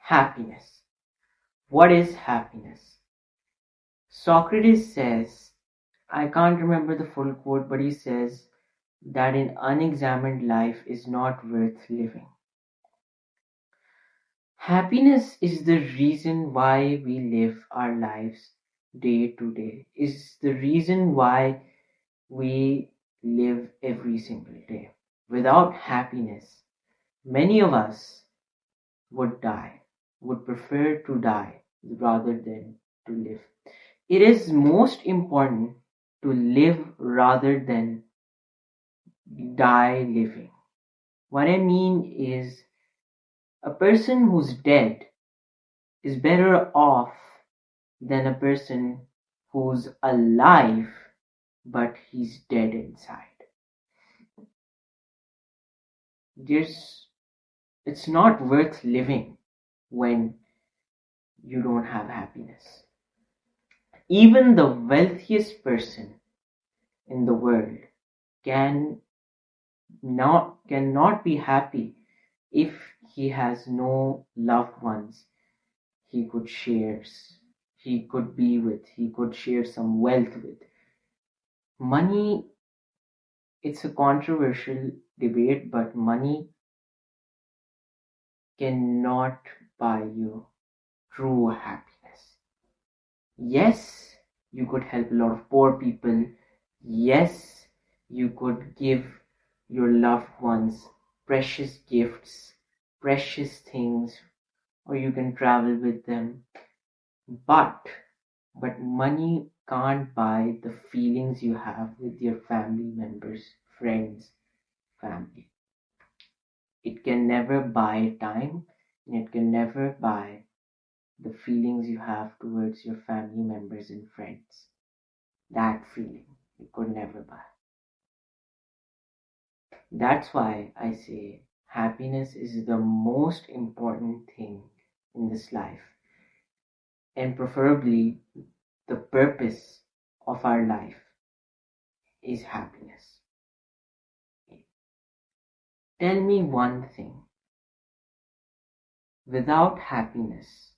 Happiness. What is happiness? Socrates says, I can't remember the full quote, but he says that an unexamined life is not worth living. Happiness is the reason why we live our lives day to day, is the reason why we live every single day. Without happiness, many of us would die, would prefer to die rather than to live. It is most important to live rather than die living. What I mean is, a person who's dead is better off than a person who's alive but he's dead inside. There's, it's not worth living when you don't have happiness. Even the wealthiest person in the world can cannot be happy if he has no loved ones he could he could share some wealth with. Money, it's a controversial debate, but money cannot buy you true happiness. Yes, you could help a lot of poor people. Yes, you could give your loved ones precious gifts, precious things, or you can travel with them. But money can't buy the feelings you have with your family members, friends, family. It can never buy time, and it can never buy the feelings you have towards your family members and friends. That feeling it could never buy. That's why I say happiness is the most important thing in this life, and preferably the purpose of our life is happiness. Tell me one thing. Without happiness,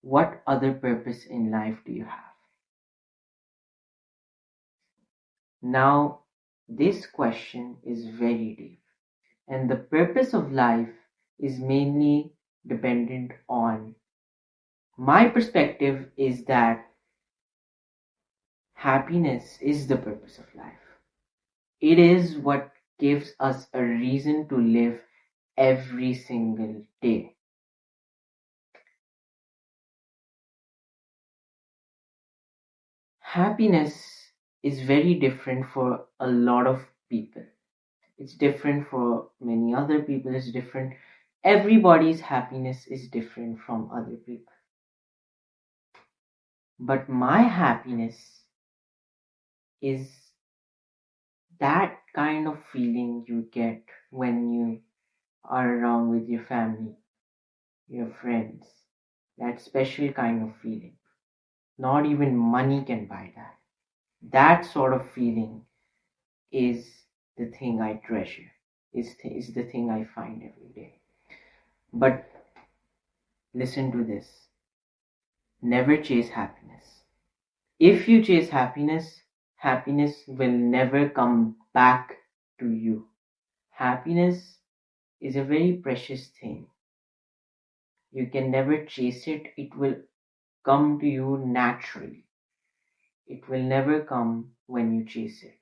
what other purpose in life do you have? Now, this question is very deep, and the purpose of life is mainly dependent on my perspective is that happiness is the purpose of life. It is what gives us a reason to live every single day. Happiness is very different for a lot of people. It's different for many other people, it's different. Everybody's happiness is different from other people. But my happiness is that kind of feeling you get when you are around with your family, your friends. That special kind of feeling. Not even money can buy that. That sort of feeling is the thing I treasure, is the thing I find every day. But listen to this, never chase happiness. If you chase happiness, happiness will never come back to you. Happiness is a very precious thing. You can never chase it, it will come to you naturally. It will never come when you chase it.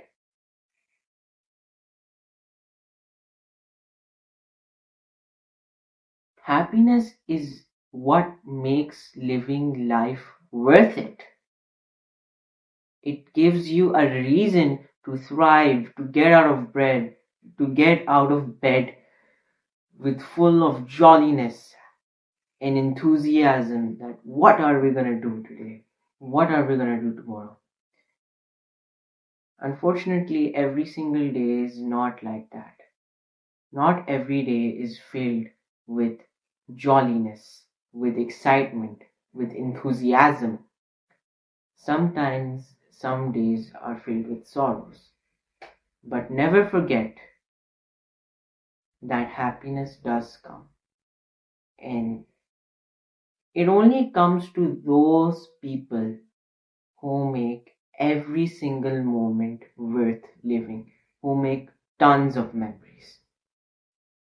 Happiness is what makes living life worth it. It gives you a reason to thrive, to get out of bed, to get out of bed with full of jolliness and enthusiasm that what are we gonna do today? What are we gonna do tomorrow? Unfortunately, every single day is not like that. Not every day is filled with jolliness, with excitement, with enthusiasm. Sometimes some days are filled with sorrows. But never forget that happiness does come. And it only comes to those people who make every single moment worth living, who make tons of memories,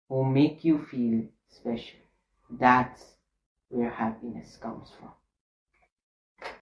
who make you feel special. That's where happiness comes from.